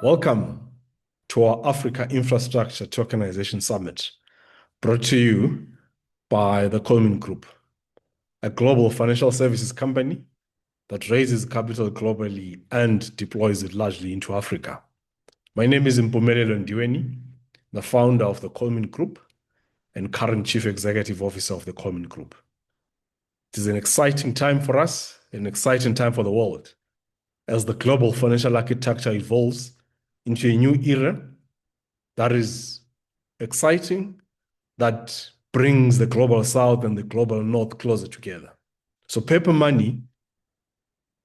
Welcome to our Africa Infrastructure Tokenization Summit, brought to you by the Coleman Group, a global financial services company that raises capital globally and deploys it largely into Africa. My name is Mpumelelo Ndiweni, the founder of the Coleman Group and current Chief Executive Officer of the Coleman Group. It is an exciting time for us, an exciting time for the world, as the global financial architecture evolves into a new era that is exciting, that brings the global south and the global north closer together. So paper money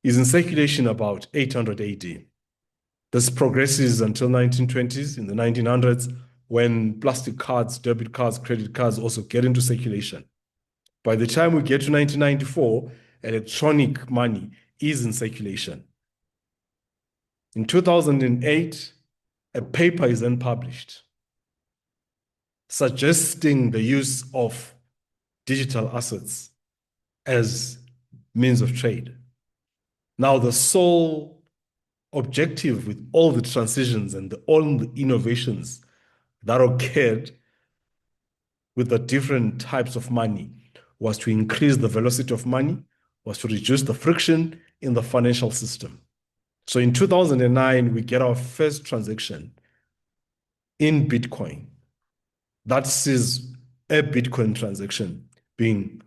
is in circulation about 800 AD. This progresses until 1920s, in the 1900s, when plastic cards, debit cards, credit cards also get into circulation. By the time we get to 1994, electronic money is in circulation. In 2008, a paper is then published suggesting the use of digital assets as means of trade. Now, the sole objective with all the transitions and all the innovations that occurred with the different types of money was to increase the velocity of money, was to reduce the friction in the financial system. So in 2009, we get our first transaction in Bitcoin. That sees a Bitcoin transaction being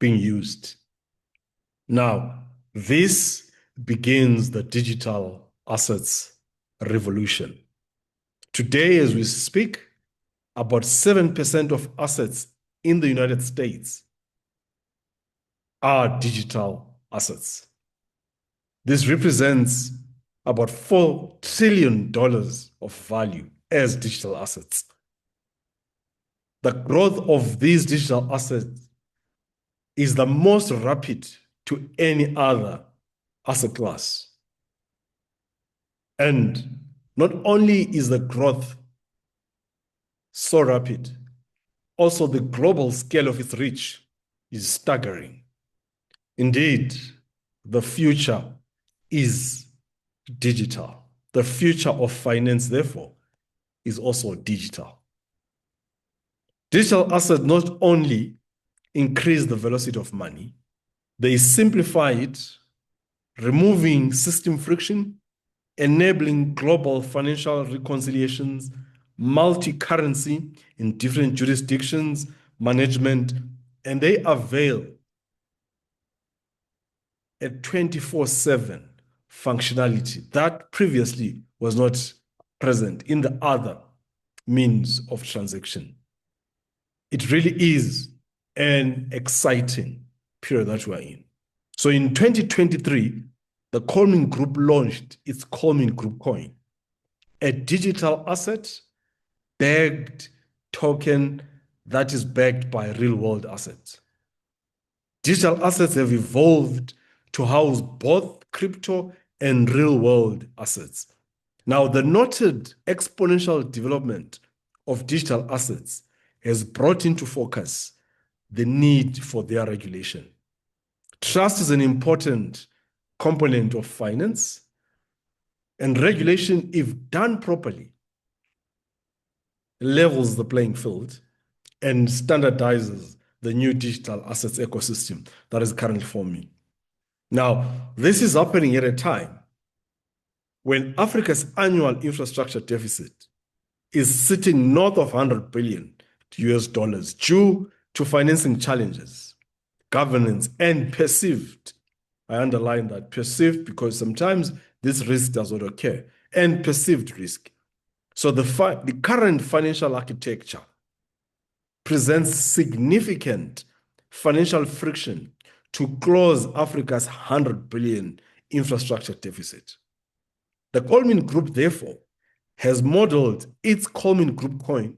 used. Now, this begins the digital assets revolution. Today, as we speak, about 7% of assets in the United States are digital assets. This represents about $4 trillion of value as digital assets. The growth of these digital assets is the most rapid to any other asset class. And not only is the growth so rapid, also the global scale of its reach is staggering. Indeed, the future is digital. The future of finance, therefore, is also digital. Digital assets not only increase the velocity of money, they simplify it, removing system friction, enabling global financial reconciliations, multi-currency in different jurisdictions, management, and they avail a 24/7 functionality that previously was not present in the other means of transaction. It really is an exciting period that we are in. So in 2023, the Coleman Group launched its Coleman Group Coin, a digital asset backed token that is backed by real-world assets. Digital assets have evolved to house both crypto and real-world assets. Now, the noted exponential development of digital assets has brought into focus the need for their regulation. Trust is an important component of finance, and regulation, if done properly, levels the playing field and standardizes the new digital assets ecosystem that is currently forming. Now, this is happening at a time when Africa's annual infrastructure deficit is sitting north of $100 billion due to financing challenges, governance, and perceived, I underline that, perceived, because sometimes this risk does not occur, and perceived risk. So the current financial architecture presents significant financial friction to close Africa's $100 billion infrastructure deficit. The Coleman Group, therefore, has modeled its Coleman Group Coin,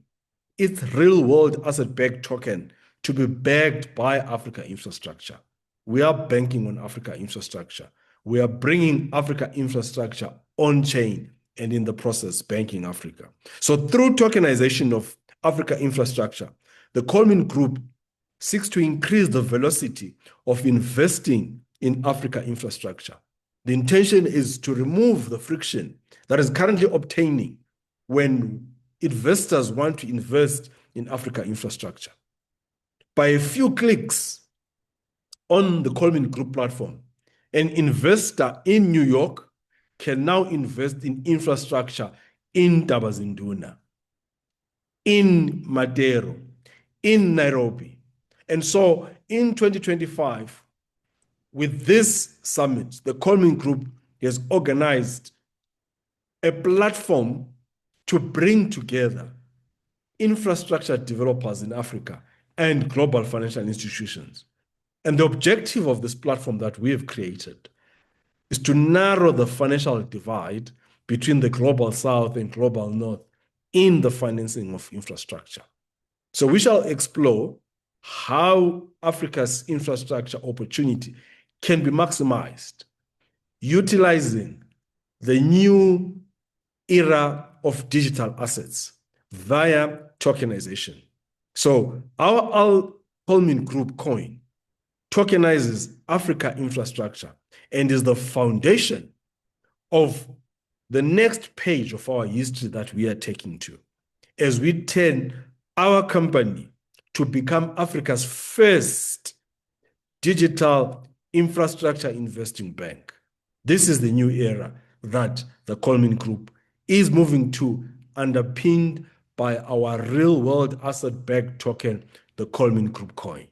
its real-world asset-backed token, to be backed by Africa infrastructure. We are banking on Africa infrastructure. We are bringing Africa infrastructure on-chain and in the process banking Africa. So through tokenization of Africa infrastructure, the Coleman Group seeks to increase the velocity of investing in Africa infrastructure. The intention is to remove the friction that is currently obtaining when investors want to invest in Africa infrastructure. By a few clicks on the Coleman Group platform, an investor in New York can now invest in infrastructure in Dabazinduna, in Madero, in Nairobi. And so in 2025, with this summit, the Coleman Group has organized a platform to bring together infrastructure developers in Africa and global financial institutions. And the objective of this platform that we have created is to narrow the financial divide between the global south and global north in the financing of infrastructure. So we shall explore how Africa's infrastructure opportunity can be maximized, utilizing the new era of digital assets via tokenization. So our Coleman Group coin tokenizes Africa infrastructure and is the foundation of the next page of our history that we are taking to as we turn our company to become Africa's first digital infrastructure investing bank. This is the new era that the Coleman Group is moving to, underpinned by our real-world asset-backed token, the Coleman Group coin.